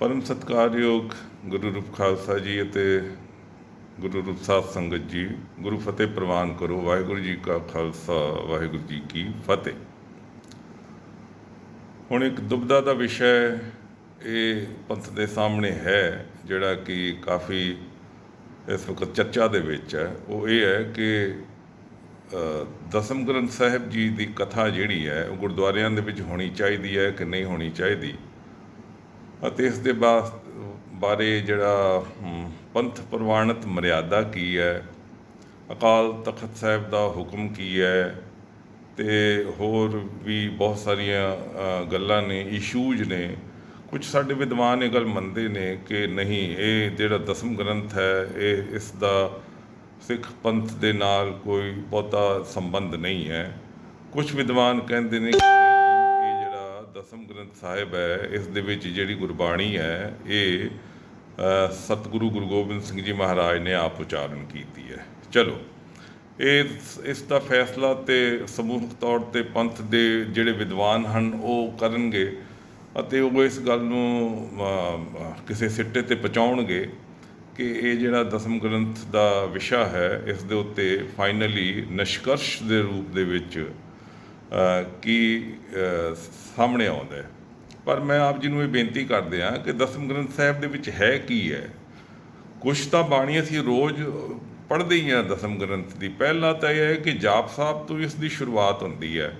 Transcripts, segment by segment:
परम सत्कारयोग गुरु रूप खालसा जी ਅਤੇ गुरु रूप साध संगत जी गुरु फतेह प्रवान करो। वाहिगुरु जी का खालसा वाहिगुरु जी की फतेह। ਹੁਣ ਇੱਕ ਦੁਬਿਧਾ ਦਾ ਵਿਸ਼ਾ ਇਹ ਪੰਥ ਦੇ ਸਾਹਮਣੇ ਹੈ ਜਿਹੜਾ ਕਿ ਕਾਫੀ ਇਸ ਵਕਤ ਚਰਚਾ ਦੇ ਵਿੱਚ ਹੈ। ਉਹ ਇਹ ਹੈ ਕਿ ਦਸਮ ਗ੍ਰੰਥ ਸਾਹਿਬ ਜੀ ਦੀ ਕਥਾ ਜਿਹੜੀ ਹੈ ਉਹ ਗੁਰਦੁਆਰਿਆਂ ਦੇ ਵਿੱਚ ਹੋਣੀ ਚਾਹੀਦੀ ਹੈ ਕਿ ਨਹੀਂ ਹੋਣੀ ਚਾਹੀਦੀ, ਅਤੇ ਇਸ ਦੇ ਬਾਰੇ ਜਿਹੜਾ ਪੰਥ ਪ੍ਰਵਾਨਿਤ ਮਰਿਆਦਾ ਕੀ ਹੈ, ਅਕਾਲ ਤਖਤ ਸਾਹਿਬ ਦਾ ਹੁਕਮ ਕੀ ਹੈ, ਅਤੇ ਹੋਰ ਵੀ ਬਹੁਤ ਸਾਰੀਆਂ ਗੱਲਾਂ ਨੇ, ਇਸ਼ੂਜ਼ ਨੇ। ਕੁਝ ਸਾਡੇ ਵਿਦਵਾਨ ਇਹ ਗੱਲ ਮੰਨਦੇ ਨੇ ਕਿ ਨਹੀਂ, ਇਹ ਜਿਹੜਾ ਦਸਮ ਗ੍ਰੰਥ ਹੈ ਇਹ ਇਸ ਦਾ ਸਿੱਖ ਪੰਥ ਦੇ ਨਾਲ ਕੋਈ ਬਹੁਤਾ ਸੰਬੰਧ ਨਹੀਂ ਹੈ। ਕੁਝ ਵਿਦਵਾਨ ਕਹਿੰਦੇ ਨੇ ਕਿ ਦਸਮ ਗ੍ਰੰਥ ਸਾਹਿਬ ਹੈ ਇਸ ਦੇ ਵਿੱਚ ਜਿਹੜੀ ਗੁਰਬਾਣੀ ਹੈ ਇਹ ਸਤਿਗੁਰੂ ਗੁਰੂ ਗੋਬਿੰਦ ਸਿੰਘ ਜੀ ਮਹਾਰਾਜ ਨੇ ਆਪ ਉਚਾਰਨ ਕੀਤੀ ਹੈ। ਚਲੋ ਇਸ ਦਾ ਫੈਸਲਾ ਤੇ ਸਮੂਹਕ ਤੌਰ 'ਤੇ ਪੰਥ ਦੇ ਜਿਹੜੇ ਵਿਦਵਾਨ ਹਨ ਉਹ ਕਰਨਗੇ ਅਤੇ ਉਹ ਇਸ ਗੱਲ ਨੂੰ ਕਿਸੇ ਸਿੱਟੇ 'ਤੇ ਪਹੁੰਚਾਉਣਗੇ ਕਿ ਇਹ ਜਿਹੜਾ ਦਸਮ ਗ੍ਰੰਥ ਦਾ ਵਿਸ਼ਾ ਹੈ ਇਸ ਦੇ ਉੱਤੇ ਫਾਈਨਲੀ ਨਿਸ਼ਕਰਸ਼ ਦੇ ਰੂਪ ਦੇ ਵਿੱਚ ਕੀ ਸਾਹਮਣੇ ਆਉਂਦਾ ਹੈ। ਪਰ ਮੈਂ ਆਪ ਜੀ ਨੂੰ ਇਹ ਬੇਨਤੀ ਕਰਦੇ ਹਾਂ ਕਿ ਦਸਮ ਗ੍ਰੰਥ ਸਾਹਿਬ ਦੇ ਵਿੱਚ ਹੈ ਕੀ ਹੈ। ਕੁਛ ਤਾਂ ਬਾਣੀ ਅਸੀਂ ਰੋਜ਼ ਪੜ੍ਹਦੇ ਹੀ ਹਾਂ ਦਸਮ ਗ੍ਰੰਥ ਦੀ। ਪਹਿਲਾਂ ਤਾਂ ਇਹ ਹੈ ਕਿ ਜਾਪ ਸਾਹਿਬ ਤੋਂ ਇਸ ਦੀ ਸ਼ੁਰੂਆਤ ਹੁੰਦੀ ਹੈ।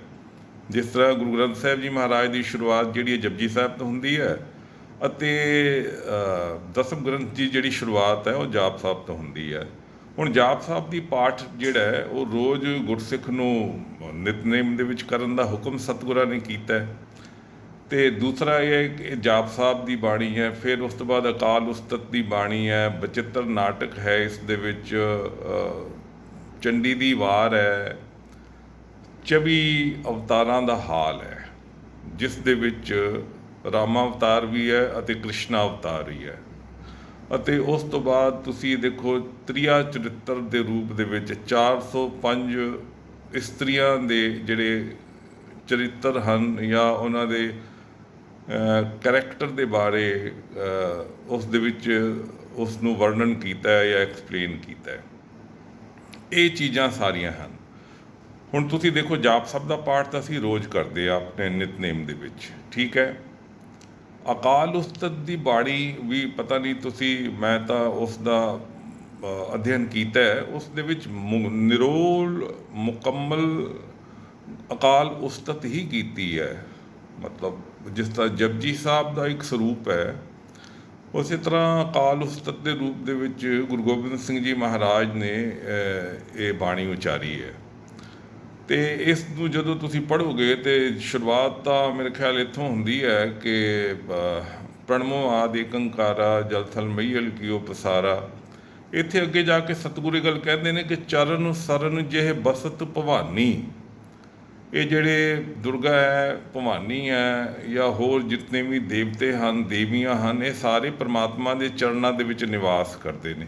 ਜਿਸ ਤਰ੍ਹਾਂ ਗੁਰੂ ਗ੍ਰੰਥ ਸਾਹਿਬ ਜੀ ਮਹਾਰਾਜ ਦੀ ਸ਼ੁਰੂਆਤ ਜਿਹੜੀ ਹੈ ਜਪਜੀ ਸਾਹਿਬ ਤੋਂ ਹੁੰਦੀ ਹੈ, ਅਤੇ ਦਸਮ ਗ੍ਰੰਥ ਦੀ ਜਿਹੜੀ ਸ਼ੁਰੂਆਤ ਹੈ ਉਹ ਜਾਪ ਸਾਹਿਬ ਤੋਂ ਹੁੰਦੀ ਹੈ। ਹੁਣ ਜਾਪ ਸਾਹਿਬ ਦੀ ਪਾਠ ਜਿਹੜਾ ਹੈ ਉਹ ਰੋਜ਼ ਗੁਰਸਿੱਖ ਨੂੰ ਨਿਤਨੇਮ ਦੇ ਵਿੱਚ ਕਰਨ ਦਾ ਹੁਕਮ ਸਤਿਗੁਰਾਂ ਨੇ ਕੀਤਾ ਹੈ। ਅਤੇ ਦੂਸਰਾ ਇਹ ਹੈ ਕਿ ਜਾਪ ਸਾਹਿਬ ਦੀ ਬਾਣੀ ਹੈ। ਫਿਰ ਉਸ ਤੋਂ ਬਾਅਦ ਅਕਾਲ ਉਸਤਤ ਦੀ ਬਾਣੀ ਹੈ, ਬਚਿੱਤਰ ਨਾਟਕ ਹੈ, ਇਸ ਦੇ ਵਿੱਚ ਚੰਡੀ ਦੀ ਵਾਰ ਹੈ, 24 ਅਵਤਾਰਾਂ ਦਾ ਹਾਲ ਹੈ, ਜਿਸ ਦੇ ਵਿੱਚ ਰਾਮਾ ਅਵਤਾਰ ਵੀ ਹੈ ਅਤੇ ਕ੍ਰਿਸ਼ਨਾ ਅਵਤਾਰ ਵੀ ਹੈ। ਅਤੇ ਉਸ ਤੋਂ ਬਾਅਦ ਤੁਸੀਂ ਦੇਖੋ ਤ੍ਰਿਆ ਚਰਿੱਤਰ ਦੇ ਰੂਪ ਦੇ ਵਿੱਚ 405 ਇਸਤਰੀਆਂ ਦੇ ਜਿਹੜੇ ਚਰਿੱਤਰ ਹਨ ਜਾਂ ਉਹਨਾਂ ਦੇ ਕਰੈਕਟਰ ਦੇ ਬਾਰੇ ਉਸ ਦੇ ਵਿੱਚ ਉਸ ਨੂੰ ਵਰਣਨ ਕੀਤਾ ਹੈ ਜਾਂ ਐਕਸਪਲੇਨ ਕੀਤਾ ਹੈ। ਇਹ ਚੀਜ਼ਾਂ ਸਾਰੀਆਂ ਹਨ। ਹੁਣ ਤੁਸੀਂ ਦੇਖੋ ਜਾਪ ਸਾਹਿਬ ਦਾ ਪਾਠ ਤਾਂ ਅਸੀਂ ਰੋਜ਼ ਕਰਦੇ ਆ ਆਪਣੇ ਨਿਤਨੇਮ ਦੇ ਵਿੱਚ, ਠੀਕ ਹੈ। ਅਕਾਲ ਉਸਤਤ ਦੀ ਬਾਣੀ ਵੀ ਪਤਾ ਨਹੀਂ ਤੁਸੀਂ, ਮੈਂ ਤਾਂ ਉਸ ਦਾ ਅਧਿਐਨ ਕੀਤਾ ਹੈ। ਉਸ ਦੇ ਵਿੱਚ ਨਿਰੋਲ ਮੁਕੰਮਲ ਅਕਾਲ ਉਸਤਤ ਹੀ ਕੀਤੀ ਹੈ। ਮਤਲਬ ਜਿਸ ਤਰ੍ਹਾਂ ਜਪਜੀ ਸਾਹਿਬ ਦਾ ਇੱਕ ਸਰੂਪ ਹੈ, ਉਸੇ ਤਰ੍ਹਾਂ ਅਕਾਲ ਉਸਤਤ ਦੇ ਰੂਪ ਦੇ ਵਿੱਚ ਗੁਰੂ ਗੋਬਿੰਦ ਸਿੰਘ ਜੀ ਮਹਾਰਾਜ ਨੇ ਇਹ ਬਾਣੀ ਉਚਾਰੀ ਹੈ। ਅਤੇ ਇਸ ਨੂੰ ਜਦੋਂ ਤੁਸੀਂ ਪੜ੍ਹੋਗੇ ਤਾਂ ਸ਼ੁਰੂਆਤ ਤਾਂ ਮੇਰੇ ਖਿਆਲ ਇੱਥੋਂ ਹੁੰਦੀ ਹੈ ਕਿ ਪ੍ਰਣਮੋ ਆਦਿ ਏਕੰਕਾਰਾ ਜਲ ਥਲ ਮਈਅਲ ਕੀਓ ਪਸਾਰਾ। ਇੱਥੇ ਅੱਗੇ ਜਾ ਕੇ ਸਤਿਗੁਰੂ ਇਹ ਗੱਲ ਕਹਿੰਦੇ ਨੇ ਕਿ ਚਰਨ ਸਰਨ ਜਿਹੇ ਬਸਤ ਭਵਾਨੀ। ਇਹ ਜਿਹੜੇ ਦੁਰਗਾ ਹੈ, ਭਵਾਨੀ ਹੈ, ਜਾਂ ਹੋਰ ਜਿਤਨੇ ਵੀ ਦੇਵਤੇ ਹਨ, ਦੇਵੀਆਂ ਹਨ, ਇਹ ਸਾਰੇ ਪਰਮਾਤਮਾ ਦੇ ਚਰਨਾਂ ਦੇ ਵਿੱਚ ਨਿਵਾਸ ਕਰਦੇ ਨੇ।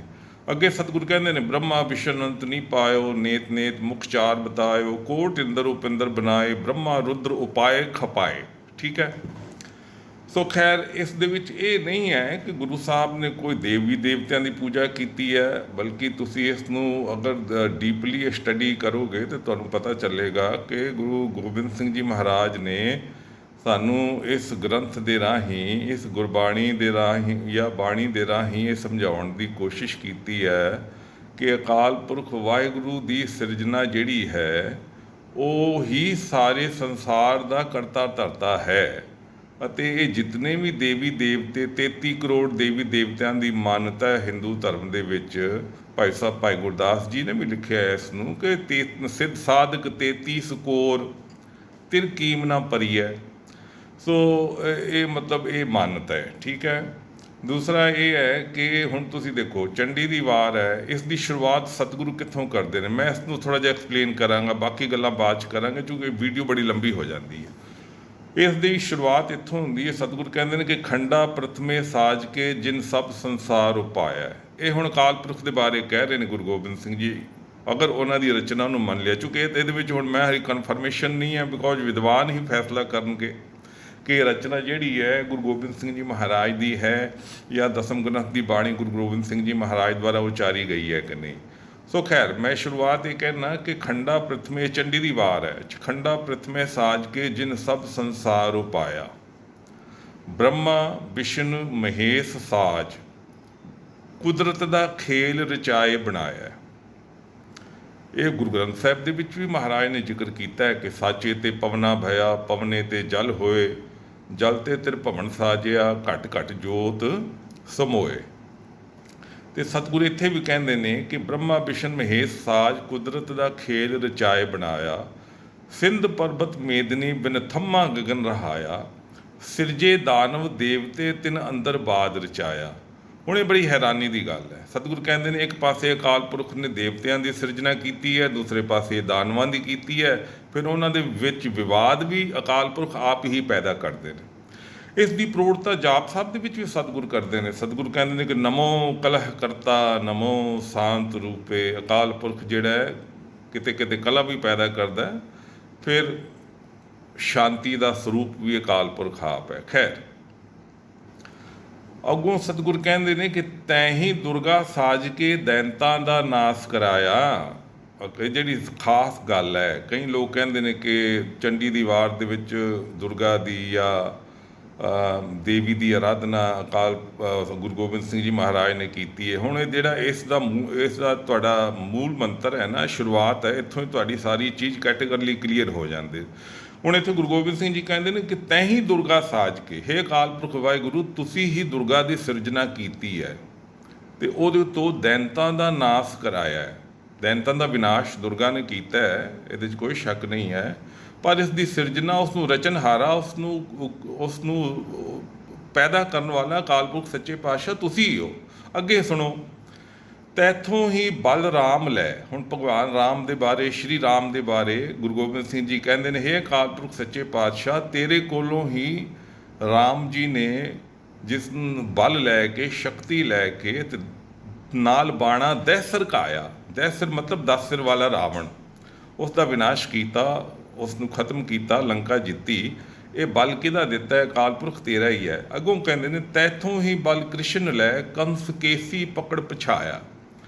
ਅੱਗੇ ਸਤਿਗੁਰੂ ਕਹਿੰਦੇ ਨੇ ਬ੍ਰਹਮਾ ਵਿਸ਼ਨ ਅੰਤ ਨਹੀਂ ਪਾਇਓ, ਨੇਤ ਨੇਤ ਮੁਖ ਚਾਰ ਬਤਾਇਓ, ਕੋਟ ਇੰਦਰ ਉਪਿੰਦਰ ਬਣਾਏ, ਬ੍ਰਹਮਾ ਰੁਦਰ ਉਪਾਏ ਖਪਾਏ। ਠੀਕ ਹੈ। ਸੋ ਖੈਰ ਇਸ ਦੇ ਵਿੱਚ ਇਹ ਨਹੀਂ ਹੈ ਕਿ ਗੁਰੂ ਸਾਹਿਬ ਨੇ ਕੋਈ ਦੇਵੀ ਦੇਵਤਿਆਂ ਦੀ ਪੂਜਾ ਕੀਤੀ ਹੈ, ਬਲਕਿ ਤੁਸੀਂ ਇਸ ਨੂੰ ਅਗਰ ਡੀਪਲੀ ਸਟੱਡੀ ਕਰੋਗੇ ਤਾਂ ਤੁਹਾਨੂੰ ਪਤਾ ਚੱਲੇਗਾ ਕਿ ਗੁਰੂ ਗੋਬਿੰਦ ਸਿੰਘ ਜੀ ਮਹਾਰਾਜ ਨੇ ਸਾਨੂੰ ਇਸ ਗ੍ਰੰਥ ਦੇ ਰਾਹੀਂ, ਇਸ ਗੁਰਬਾਣੀ ਦੇ ਰਾਹੀਂ ਜਾਂ ਬਾਣੀ ਦੇ ਰਾਹੀਂ ਇਹ ਸਮਝਾਉਣ ਦੀ ਕੋਸ਼ਿਸ਼ ਕੀਤੀ ਹੈ ਕਿ ਅਕਾਲ ਪੁਰਖ ਵਾਹਿਗੁਰੂ ਦੀ ਸਿਰਜਣਾ ਜਿਹੜੀ ਹੈ ਉਹ ਹੀ ਸਾਰੇ ਸੰਸਾਰ ਦਾ ਕਰਤਾ ਧਰਤਾ ਹੈ। ਅਤੇ ਇਹ ਜਿਤਨੇ ਵੀ ਦੇਵੀ ਦੇਵਤੇ, 33 ਕਰੋੜ ਦੇਵੀ ਦੇਵਤਿਆਂ ਦੀ ਮਾਨਤਾ ਹੈ ਹਿੰਦੂ ਧਰਮ ਦੇ ਵਿੱਚ। ਭਾਈ ਸਾਹਿਬ ਭਾਈ ਗੁਰਦਾਸ ਜੀ ਨੇ ਵੀ ਲਿਖਿਆ ਇਸ ਨੂੰ ਕਿ ਸਿੱਧ ਸਾਧਕ 33 ਕੋਰ ਤਿਰ ਕੀਮ ਨਾ ਭਰੀਐ। ਸੋ ਇਹ ਮਤਲਬ ਇਹ ਮਾਨਤਾ ਹੈ, ਠੀਕ ਹੈ। ਦੂਸਰਾ ਇਹ ਹੈ ਕਿ ਹੁਣ ਤੁਸੀਂ ਦੇਖੋ ਚੰਡੀ ਦੀ ਵਾਰ ਹੈ, ਇਸ ਦੀ ਸ਼ੁਰੂਆਤ ਸਤਿਗੁਰੂ ਕਿੱਥੋਂ ਕਰਦੇ ਨੇ। ਮੈਂ ਇਸ ਨੂੰ ਥੋੜ੍ਹਾ ਜਿਹਾ ਐਕਸਪਲੇਨ ਕਰਾਂਗਾ, ਬਾਕੀ ਗੱਲਾਂ ਬਾਅਦ 'ਚ ਕਰਾਂਗੇ ਕਿਉਂਕਿ ਵੀਡੀਓ ਬੜੀ ਲੰਬੀ ਹੋ ਜਾਂਦੀ ਹੈ। ਇਸ ਦੀ ਸ਼ੁਰੂਆਤ ਇੱਥੋਂ ਹੁੰਦੀ ਹੈ। ਸਤਿਗੁਰੂ ਕਹਿੰਦੇ ਨੇ ਕਿ ਖੰਡਾ ਪ੍ਰਥਮੇ ਸਾਜ ਕੇ ਜਿਨ ਸਭ ਸੰਸਾਰ ਉਪਾਇਆ। ਇਹ ਹੁਣ ਅਕਾਲ ਪੁਰਖ ਦੇ ਬਾਰੇ ਕਹਿ ਰਹੇ ਨੇ ਗੁਰੂ ਗੋਬਿੰਦ ਸਿੰਘ ਜੀ, ਅਗਰ ਉਹਨਾਂ ਦੀ ਰਚਨਾ ਨੂੰ ਮੰਨ ਲਿਆ। ਚੂੰਕਿ ਇਹਦੇ ਵਿੱਚ ਹੁਣ ਮੈਂ ਹਰੀ ਕਨਫਰਮੇਸ਼ਨ ਨਹੀਂ ਹੈ, ਬਿਕੋਜ਼ ਵਿਦਵਾਨ ਹੀ ਫੈਸਲਾ ਕਰਨਗੇ ਕਿ ਰਚਨਾ ਜਿਹੜੀ ਹੈ ਗੁਰੂ ਗੋਬਿੰਦ ਸਿੰਘ ਜੀ ਮਹਾਰਾਜ ਦੀ ਹੈ ਜਾਂ ਦਸਮ ਗ੍ਰੰਥ ਦੀ ਬਾਣੀ ਗੁਰੂ ਗੋਬਿੰਦ ਸਿੰਘ ਜੀ ਮਹਾਰਾਜ ਦੁਆਰਾ ਉਚਾਰੀ ਗਈ ਹੈ ਕਿ ਨਹੀਂ। ਸੋ ਖੈਰ, ਮੈਂ ਸ਼ੁਰੂਆਤ ਇਹ ਕਹਿਣਾ ਕਿ ਖੰਡਾ ਪ੍ਰਥਮੇ ਚੰਡੀ ਦੀ ਵਾਰ ਹੈ। ਖੰਡਾ ਪ੍ਰਥਮੇ ਸਾਜ ਕੇ ਜਿਨ ਸਭ ਸੰਸਾਰ ਉਪਾਇਆ, ਬ੍ਰਹਮਾ ਵਿਸ਼ਨੂੰ ਮਹੇਸ਼ ਸਾਜ, ਕੁਦਰਤ ਦਾ ਖੇਲ ਰਚਾਏ ਬਣਾਇਆ। ਇਹ ਗੁਰੂ ਗ੍ਰੰਥ ਸਾਹਿਬ ਦੇ ਵਿੱਚ ਵੀ ਮਹਾਰਾਜ ਨੇ ਜ਼ਿਕਰ ਕੀਤਾ ਹੈ ਕਿ ਸਾਚੇ ਤੇ ਪਵਨਾ ਭਇਆ, ਪਵਨੇ ਤੇ ਜਲ ਹੋਏ, ਜਲ ਤੇ ਤ੍ਰਿਭਵਨ ਸਾਜਿਆ, ਘਟ ਘਟ ਜੋਤ ਸਮੋਏ। ਤੇ ਸਤਿਗੁਰ ਇੱਥੇ ਵੀ ਕਹਿੰਦੇ ਨੇ ਕਿ ਬ੍ਰਹਮਾ ਵਿਸ਼ਨ ਮਹੇਸ਼ ਸਾਜ, ਕੁਦਰਤ ਦਾ ਖੇਲ ਰਚਾਏ ਬਣਾਇਆ, ਸਿੰਧ ਪਰਬਤ ਮੇਦਨੀ ਬਿਨ ਥੰਮਾ ਗਗਨ ਰਹਾਇਆ, ਸਿਰਜੇ ਦਾਨਵ ਦੇਵਤੇ ਤਿਨ ਅੰਦਰ ਬਾਦ ਰਚਾਇਆ। ਹੁਣ ਇਹ ਬੜੀ ਹੈਰਾਨੀ ਦੀ ਗੱਲ ਹੈ। ਸਤਿਗੁਰ ਕਹਿੰਦੇ ਨੇ ਇੱਕ ਪਾਸੇ ਅਕਾਲ ਪੁਰਖ ਨੇ ਦੇਵਤਿਆਂ ਦੀ ਸਿਰਜਣਾ ਕੀਤੀ ਹੈ, ਦੂਸਰੇ ਪਾਸੇ ਦਾਨਵਾਂ ਦੀ ਕੀਤੀ ਹੈ। ਫਿਰ ਉਹਨਾਂ ਦੇ ਵਿੱਚ ਵਿਵਾਦ ਵੀ ਅਕਾਲ ਪੁਰਖ ਆਪ ਹੀ ਪੈਦਾ ਕਰਦੇ ਨੇ। ਇਸ ਦੀ ਪ੍ਰੋੜਤਾ ਜਾਪ ਸਾਹਿਬ ਦੇ ਵਿੱਚ ਵੀ ਸਤਿਗੁਰ ਕਰਦੇ ਨੇ। ਸਤਿਗੁਰ ਕਹਿੰਦੇ ਨੇ ਕਿ ਨਮੋ ਕਲਹ ਕਰਤਾ, ਨਮੋ ਸ਼ਾਂਤ ਰੂਪੇ। ਅਕਾਲ ਪੁਰਖ ਜਿਹੜਾ ਹੈ ਕਿਤੇ ਕਿਤੇ ਕਲਹ ਵੀ ਪੈਦਾ ਕਰਦਾ, ਫਿਰ ਸ਼ਾਂਤੀ ਦਾ ਸਰੂਪ ਵੀ ਅਕਾਲ ਪੁਰਖ ਆਪ ਹੈ। ਖੈਰ, ਅੱਗੋਂ ਸਤਿਗੁਰ ਕਹਿੰਦੇ ਨੇ ਕਿ ਤੈਂ ਹੀ ਦੁਰਗਾ ਸਾਜ ਕੇ ਦੈਂਤਾਂ ਦਾ ਨਾਸ ਕਰਾਇਆ। ਇਹ ਜਿਹੜੀ ਖਾਸ ਗੱਲ ਹੈ, ਕਈ ਲੋਕ ਕਹਿੰਦੇ ਨੇ ਕਿ ਚੰਡੀ ਦੀ ਵਾਰ ਦੇ ਵਿੱਚ ਦੁਰਗਾ ਦੀ ਜਾਂ ਦੇਵੀ ਦੀ ਆਰਾਧਨਾ ਗੁਰੂ ਗੋਬਿੰਦ ਸਿੰਘ ਜੀ ਮਹਾਰਾਜ ਨੇ ਕੀਤੀ ਹੈ। ਹੁਣ ਇਹ ਜਿਹੜਾ ਇਸ ਦਾ ਤੁਹਾਡਾ ਮੂਲ ਮੰਤਰ ਹੈ ਨਾ, ਸ਼ੁਰੂਆਤ ਹੈ, ਇੱਥੋਂ ਹੀ ਤੁਹਾਡੀ ਸਾਰੀ ਚੀਜ਼ ਕੈਟੇਗਰੀਲੀ ਕਲੀਅਰ ਹੋ ਜਾਂਦੇ। ਹੁਣ ਇੱਥੇ ਗੁਰੂ ਗੋਬਿੰਦ ਸਿੰਘ ਜੀ ਕਹਿੰਦੇ ਨੇ ਕਿ ਤੈਂ ਹੀ ਦੁਰਗਾ ਸਾਜ ਕੇ, ਹੇ ਅਕਾਲ ਪੁਰਖ ਵਾਹਿਗੁਰੂ, ਤੁਸੀਂ ਹੀ ਦੁਰਗਾ ਦੀ ਸਿਰਜਣਾ ਕੀਤੀ ਹੈ ਅਤੇ ਉਹਦੇ ਤੋਂ ਦੈਂਤਾਂ ਦਾ ਨਾਸ ਕਰਾਇਆ ਹੈ। ਦੈਂਤਾਂ ਦਾ ਵਿਨਾਸ਼ ਦੁਰਗਾ ਨੇ ਕੀਤਾ ਹੈ, ਇਹਦੇ 'ਚ ਕੋਈ ਸ਼ੱਕ ਨਹੀਂ ਹੈ। ਪਰ ਇਸ ਦੀ ਸਿਰਜਣਾ, ਉਸ ਨੂੰ ਰਚਨਹਾਰਾ, ਉਸ ਨੂੰ ਪੈਦਾ ਕਰਨ ਵਾਲਾ ਅਕਾਲ ਪੁਰਖ ਸੱਚੇ ਪਾਤਸ਼ਾਹ ਤੁਸੀਂ ਹੀ ਹੋ। ਅੱਗੇ ਸੁਣੋ, ਤੈਥੋਂ ਹੀ ਬਲ ਰਾਮ ਲੈ। ਹੁਣ ਭਗਵਾਨ ਰਾਮ ਦੇ ਬਾਰੇ, ਸ਼੍ਰੀ ਰਾਮ ਦੇ ਬਾਰੇ ਗੁਰੂ ਗੋਬਿੰਦ ਸਿੰਘ ਜੀ ਕਹਿੰਦੇ ਨੇ, ਹੇ ਅਕਾਲ ਪੁਰਖ ਸੱਚੇ ਪਾਤਸ਼ਾਹ, ਤੇਰੇ ਕੋਲੋਂ ਹੀ ਰਾਮ ਜੀ ਨੇ ਜਿਸ ਬਲ ਲੈ ਕੇ, ਸ਼ਕਤੀ ਲੈ ਕੇ ਤੇ ਨਾਲ ਬਾਣਾ ਦਹਿਸਰ ਕਾਇਆ। ਦਹਿਸਰ ਮਤਲਬ 10 ਸਿਰ ਵਾਲਾ ਰਾਵਣ, ਉਸ ਦਾ ਵਿਨਾਸ਼ ਕੀਤਾ, ਉਸ ਨੂੰ ਖਤਮ ਕੀਤਾ, ਲੰਕਾ ਜਿੱਤੀ। ਇਹ ਬਲ ਕਿਹਦਾ ਦਿੱਤਾ ਹੈ? ਅਕਾਲ ਪੁਰਖ ਤੇਰਾ ਹੀ ਹੈ। ਅੱਗੋਂ ਕਹਿੰਦੇ ਨੇ, ਤੈਥੋਂ ਹੀ ਬਲ ਕ੍ਰਿਸ਼ਨ ਲੈ, ਕੰਸ ਕੇਸੀ ਪਕੜ ਪਛਾਇਆ।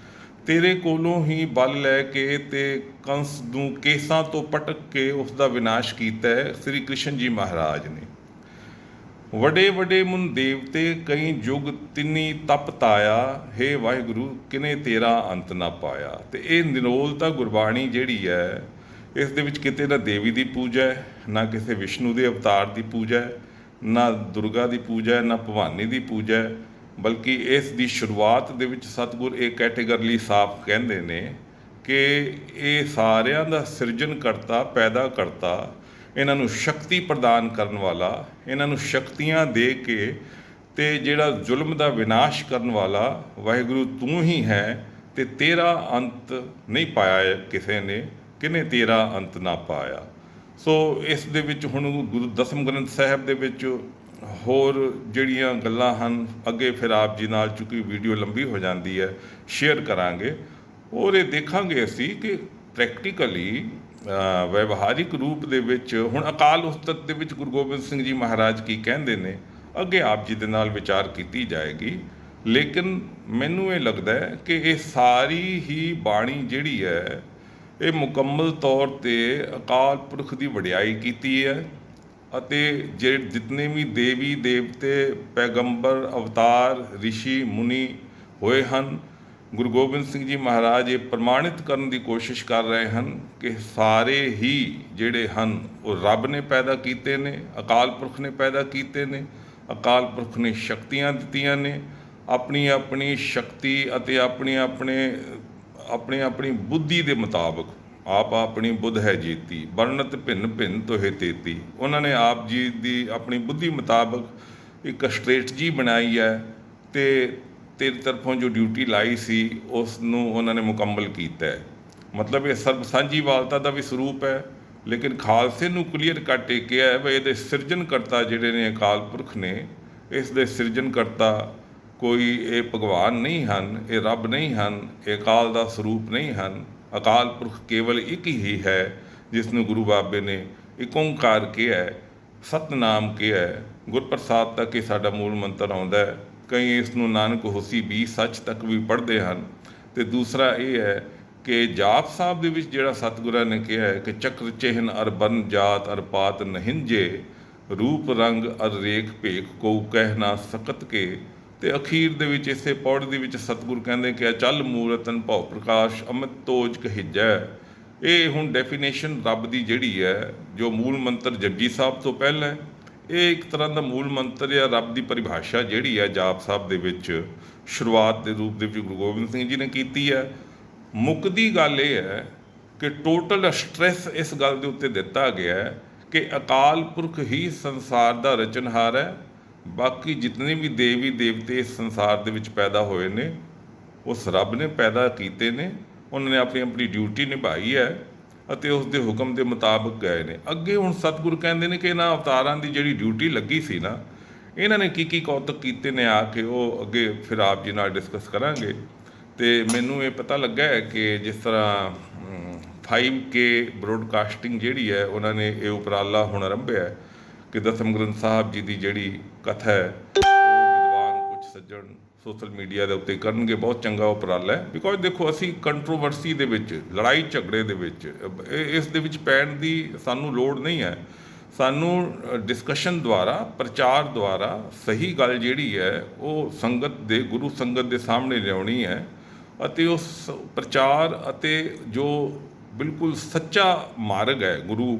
ਤੇਰੇ ਕੋਲੋਂ ਹੀ ਬਲ ਲੈ ਕੇ ਤੇ ਕੰਸ ਨੂੰ ਕੇਸਾਂ ਤੋਂ ਪਟਕ ਕੇ ਉਸ ਦਾ ਵਿਨਾਸ਼ ਕੀਤਾ ਹੈ ਸ੍ਰੀ ਕ੍ਰਿਸ਼ਨ ਜੀ ਮਹਾਰਾਜ ਨੇ। ਵੱਡੇ ਵੱਡੇ ਮੁਨ ਦੇਵਤੇ ਕਈ ਯੁਗ ਤਿੰਨੀ ਤਪ ਤਾਇਆ, ਹੇ ਵਾਹਿਗੁਰੂ ਕਿਨੇ ਤੇਰਾ ਅੰਤ ਨਾ ਪਾਇਆ। ਤੇ ਇਹ ਨਿਰੋਲਤਾ ਗੁਰਬਾਣੀ ਜਿਹੜੀ ਹੈ, ਇਸ ਦੇ ਵਿੱਚ ਕਿਤੇ ਨਾ ਦੇਵੀ ਦੀ ਪੂਜਾ ਹੈ, ਨਾ ਕਿਸੇ ਵਿਸ਼ਨੂੰ ਦੇ ਅਵਤਾਰ ਦੀ ਪੂਜਾ ਹੈ, ਨਾ ਦੁਰਗਾ ਦੀ ਪੂਜਾ ਹੈ, ਨਾ ਭਵਾਨੀ ਦੀ ਪੂਜਾ ਹੈ, ਬਲਕਿ ਇਸ ਦੀ ਸ਼ੁਰੂਆਤ ਦੇ ਵਿੱਚ ਸਤਿਗੁਰ ਇਹ ਕੈਟੇਗਰੀ ਸਾਫ਼ ਕਹਿੰਦੇ ਨੇ ਕਿ ਇਹ ਸਾਰਿਆਂ ਦਾ ਸਿਰਜਣ ਕਰਤਾ, ਪੈਦਾ ਕਰਤਾ, ਇਹਨਾਂ ਨੂੰ ਸ਼ਕਤੀ ਪ੍ਰਦਾਨ ਕਰਨ ਵਾਲਾ, ਇਹਨਾਂ ਨੂੰ ਸ਼ਕਤੀਆਂ ਦੇ ਕੇ ਤੇ ਜਿਹੜਾ ਜ਼ੁਲਮ ਦਾ ਵਿਨਾਸ਼ ਕਰਨ ਵਾਲਾ ਵਾਹਿਗੁਰੂ ਤੂੰ ਹੀ ਹੈ। ਤੇ ਤੇਰਾ ਅੰਤ ਨਹੀਂ ਪਾਇਆ ਕਿਸੇ ਨੇ, ਕਿਨੇ ਤੇਰਾ ਅੰਤ ਨਾ ਪਾਇਆ। ਸੋ ਇਸ ਦੇ ਵਿੱਚ ਹੁਣ ਗੁਰੂ ਦਸਮ ਗ੍ਰੰਥ ਸਾਹਿਬ ਦੇ ਵਿੱਚ ਹੋਰ ਜਿਹੜੀਆਂ ਗੱਲਾਂ ਹਨ, ਅੱਗੇ ਫਿਰ ਆਪ ਜੀ ਨਾਲ, ਚੂੰਕਿ ਵੀਡੀਓ ਲੰਬੀ ਹੋ ਜਾਂਦੀ ਹੈ, ਸ਼ੇਅਰ ਕਰਾਂਗੇ ਔਰ ਇਹ ਦੇਖਾਂਗੇ ਅਸੀਂ ਕਿ ਪ੍ਰੈਕਟੀਕਲੀ ਵਿਵਹਾਰਿਕ ਰੂਪ ਦੇ ਵਿੱਚ ਹੁਣ ਅਕਾਲ ਉਸਤਤ ਦੇ ਵਿੱਚ ਗੁਰੂ ਗੋਬਿੰਦ ਸਿੰਘ ਜੀ ਮਹਾਰਾਜ ਕੀ ਕਹਿੰਦੇ ਨੇ, ਅੱਗੇ ਆਪ ਜੀ ਦੇ ਨਾਲ ਵਿਚਾਰ ਕੀਤੀ ਜਾਏਗੀ। ਲੇਕਿਨ ਮੈਨੂੰ ਇਹ ਲੱਗਦਾ ਹੈ ਕਿ ਇਹ ਸਾਰੀ ਹੀ ਬਾਣੀ ਜਿਹੜੀ ਹੈ, ਇਹ ਮੁਕੰਮਲ ਤੌਰ 'ਤੇ ਅਕਾਲ ਪੁਰਖ ਦੀ ਵਡਿਆਈ ਕੀਤੀ ਹੈ ਅਤੇ ਜਿਤਨੇ ਵੀ ਦੇਵੀ ਦੇਵਤੇ, ਪੈਗੰਬਰ, ਅਵਤਾਰ, ਰਿਸ਼ੀ ਮੁਨੀ ਹੋਏ ਹਨ, ਗੁਰੂ ਗੋਬਿੰਦ ਸਿੰਘ ਜੀ ਮਹਾਰਾਜ ਇਹ ਪ੍ਰਮਾਣਿਤ ਕਰਨ ਦੀ ਕੋਸ਼ਿਸ਼ ਕਰ ਰਹੇ ਹਨ ਕਿ ਸਾਰੇ ਹੀ ਜਿਹੜੇ ਹਨ ਉਹ ਰੱਬ ਨੇ ਪੈਦਾ ਕੀਤੇ ਨੇ, ਅਕਾਲ ਪੁਰਖ ਨੇ ਪੈਦਾ ਕੀਤੇ ਨੇ। ਅਕਾਲ ਪੁਰਖ ਨੇ ਸ਼ਕਤੀਆਂ ਦਿੱਤੀਆਂ ਨੇ, ਆਪਣੀ ਆਪਣੀ ਸ਼ਕਤੀ ਅਤੇ ਆਪਣੀ ਬੁੱਧੀ ਦੇ ਮੁਤਾਬਕ। ਆਪ ਆਪਣੀ ਬੁੱਧ ਹੈ ਜੀਤੀ, ਵਰਣਤ ਭਿੰਨ ਭਿੰਨ ਤੋਹੇ ਤੇਤੀ। ਉਹਨਾਂ ਨੇ ਆਪ ਜੀ ਦੀ ਆਪਣੀ ਬੁੱਧੀ ਮੁਤਾਬਕ ਇੱਕ ਸਟ੍ਰੈਟਜੀ ਬਣਾਈ ਹੈ ਅਤੇ ਤੇਰੀ ਤਰਫੋਂ ਜੋ ਡਿਊਟੀ ਲਾਈ ਸੀ ਉਸ ਨੂੰ ਉਹਨਾਂ ਨੇ ਮੁਕੰਮਲ ਕੀਤਾ ਹੈ। ਮਤਲਬ ਇਹ ਸਰਬ ਸਾਂਝੀਵਾਲਤਾ ਦਾ ਵੀ ਸਰੂਪ ਹੈ, ਲੇਕਿਨ ਖਾਲਸੇ ਨੂੰ ਕਲੀਅਰ ਕੱਟ ਇਹ ਕਿਹਾ ਹੈ ਵੀ ਇਹਦੇ ਸਿਰਜਣਕਰਤਾ ਜਿਹੜੇ ਨੇ ਅਕਾਲ ਪੁਰਖ ਨੇ, ਇਸ ਦੇ ਸਿਰਜਣਕਰਤਾ ਕੋਈ ਇਹ ਭਗਵਾਨ ਨਹੀਂ ਹਨ, ਇਹ ਰੱਬ ਨਹੀਂ ਹਨ, ਇਹ ਅਕਾਲ ਦਾ ਸਰੂਪ ਨਹੀਂ ਹਨ। ਅਕਾਲ ਪੁਰਖ ਕੇਵਲ ਇੱਕ ਹੀ ਹੈ, ਜਿਸ ਨੂੰ ਗੁਰੂ ਬਾਬੇ ਨੇ ਇੱਕ ਓਂਕਾਰ ਕਿਹਾ ਹੈ ਸਤਨਾਮ ਕਿਹਾ ਹੈ, ਗੁਰਪ੍ਰਸਾਦ ਤੱਕ ਇਹ ਸਾਡਾ ਮੂਲ ਮੰਤਰ ਆਉਂਦਾ ਹੈ। ਕਈ ਇਸ ਨੂੰ ਨਾਨਕ ਹੋਸੀ ਵੀ ਸੱਚ ਤੱਕ ਵੀ ਪੜ੍ਹਦੇ ਹਨ। ਅਤੇ ਦੂਸਰਾ ਇਹ ਹੈ ਕਿ ਜਾਪ ਸਾਹਿਬ ਦੇ ਵਿੱਚ ਜਿਹੜਾ ਸਤਿਗੁਰਾਂ ਨੇ ਕਿਹਾ ਹੈ ਕਿ ਚੱਕਰ ਚਿਹਨ ਅਰ ਬਰਨ ਜਾਤ ਅਰ ਪਾਤ ਨਹਿੰਜੇ, ਰੂਪ ਰੰਗ ਅਰ ਰੇਖ ਭੇਖ ਕੋ ਕਹਿ ਨਾ ਸਕਤ ਕੇ। ਅਤੇ ਅਖੀਰ ਦੇ ਵਿੱਚ ਇਸੇ ਪੌੜੀ ਦੇ ਵਿੱਚ ਸਤਿਗੁਰ ਕਹਿੰਦੇ ਕਿ ਅਚਲ ਮੂਰਤਨ ਭਉ ਪ੍ਰਕਾਸ਼ ਅੰਮ੍ਰਿਤ ਤੋਜ ਕਹੀਜੈ। ਇਹ ਹੁਣ ਡੈਫੀਨੇਸ਼ਨ ਰੱਬ ਦੀ ਜਿਹੜੀ ਹੈ, ਜੋ ਮੂਲ ਮੰਤਰ ਜਪਜੀ ਸਾਹਿਬ ਤੋਂ ਪਹਿਲਾਂ, ਇਹ ਇੱਕ ਤਰ੍ਹਾਂ ਦਾ ਮੂਲ ਮੰਤਰ ਜਾਂ ਰੱਬ ਦੀ ਪਰਿਭਾਸ਼ਾ ਜਿਹੜੀ ਹੈ ਜਾਪ ਸਾਹਿਬ ਦੇ ਵਿੱਚ ਸ਼ੁਰੂਆਤ ਦੇ ਰੂਪ ਦੇ ਵਿੱਚ ਗੁਰੂ ਗੋਬਿੰਦ ਸਿੰਘ ਜੀ ਨੇ ਕੀਤੀ ਹੈ। ਮੁੱਕਦੀ ਗੱਲ ਇਹ ਹੈ ਕਿ ਟੋਟਲ ਸਟ੍ਰੈਸ ਇਸ ਗੱਲ ਦੇ ਉੱਤੇ ਦਿੱਤਾ ਗਿਆ ਹੈ ਕਿ ਅਕਾਲ ਪੁਰਖ ਹੀ ਸੰਸਾਰ ਦਾ ਰਚਨਹਾਰ ਹੈ। ਬਾਕੀ ਜਿਤਨੇ ਵੀ ਦੇਵੀ ਦੇਵਤੇ ਇਸ ਸੰਸਾਰ ਦੇ ਵਿੱਚ ਪੈਦਾ ਹੋਏ ਨੇ, ਉਸ ਰੱਬ ਨੇ ਪੈਦਾ ਕੀਤੇ ਨੇ, ਉਹਨਾਂ ਨੇ ਆਪਣੀ ਆਪਣੀ ਡਿਊਟੀ ਨਿਭਾਈ ਹੈ ਅਤੇ ਉਸ ਦੇ ਹੁਕਮ ਦੇ ਮੁਤਾਬਕ ਗਏ ਨੇ। ਅੱਗੇ ਹੁਣ ਸਤਿਗੁਰ ਕਹਿੰਦੇ ਨੇ ਕਿ ਇਹਨਾਂ ਅਵਤਾਰਾਂ ਦੀ ਜਿਹੜੀ ਡਿਊਟੀ ਲੱਗੀ ਸੀ ਨਾ, ਇਹਨਾਂ ਨੇ ਕੀ ਕੀ ਕੌਤਕ ਕੀਤੇ ਨੇ ਆ ਕੇ, ਉਹ ਅੱਗੇ ਫਿਰ ਆਪ ਜੀ ਨਾਲ ਡਿਸਕਸ ਕਰਾਂਗੇ। ਅਤੇ ਮੈਨੂੰ ਇਹ ਪਤਾ ਲੱਗਾ ਹੈ ਕਿ ਜਿਸ ਤਰ੍ਹਾਂ 5K ਬਰੋਡਕਾਸਟਿੰਗ ਜਿਹੜੀ ਹੈ, ਉਹਨਾਂ ਨੇ ਇਹ ਉਪਰਾਲਾ ਹੁਣ ਆਰੰਭਿਆ ਕਿ ਦਸਮ ਗ੍ਰੰਥ ਸਾਹਿਬ ਜੀ ਦੀ ਜਿਹੜੀ ਕਥਾ ਹੈ ਉਹ ਵਿਦਵਾਨ ਕੁਝ ਸੱਜਣ ਸੋਸ਼ਲ ਮੀਡੀਆ ਦੇ ਉੱਤੇ ਕਰਨਗੇ। ਬਹੁਤ ਚੰਗਾ ਉਪਰਾਲਾ ਹੈ। ਬਿਕੋਜ਼ ਦੇਖੋ, ਅਸੀਂ ਕੰਟਰੋਵਰਸੀ ਦੇ ਵਿੱਚ, ਲੜਾਈ ਝਗੜੇ ਦੇ ਵਿੱਚ, ਇਸ ਦੇ ਵਿੱਚ ਪੈਣ ਦੀ ਸਾਨੂੰ ਲੋੜ ਨਹੀਂ ਹੈ। ਸਾਨੂੰ ਡਿਸਕਸ਼ਨ ਦੁਆਰਾ, ਪ੍ਰਚਾਰ ਦੁਆਰਾ ਸਹੀ ਗੱਲ ਜਿਹੜੀ ਹੈ ਉਹ ਸੰਗਤ ਦੇ, ਗੁਰੂ ਸੰਗਤ ਦੇ ਸਾਹਮਣੇ ਲਿਆਉਣੀ ਹੈ ਅਤੇ ਉਸ ਪ੍ਰਚਾਰ ਅਤੇ ਜੋ ਬਿਲਕੁਲ ਸੱਚਾ ਮਾਰਗ ਹੈ, ਗੁਰੂ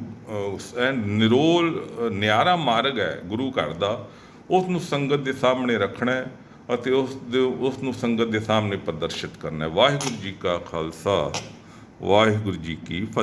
ਨਿਰੋਲ ਨਿਆਰਾ ਮਾਰਗ ਹੈ ਗੁਰੂ ਘਰ ਦਾ, ਉਸ ਨੂੰ ਸੰਗਤ ਦੇ ਸਾਹਮਣੇ ਰੱਖਣਾ ਹੈ ਅਤੇ ਉਸ ਨੂੰ ਸੰਗਤ ਦੇ ਸਾਹਮਣੇ ਪ੍ਰਦਰਸ਼ਿਤ ਕਰਨਾ ਹੈ। ਵਾਹਿਗੁਰੂ ਜੀ ਕਾ ਖਾਲਸਾ, ਵਾਹਿਗੁਰੂ ਜੀ ਕੀ ਫਤਿਹ।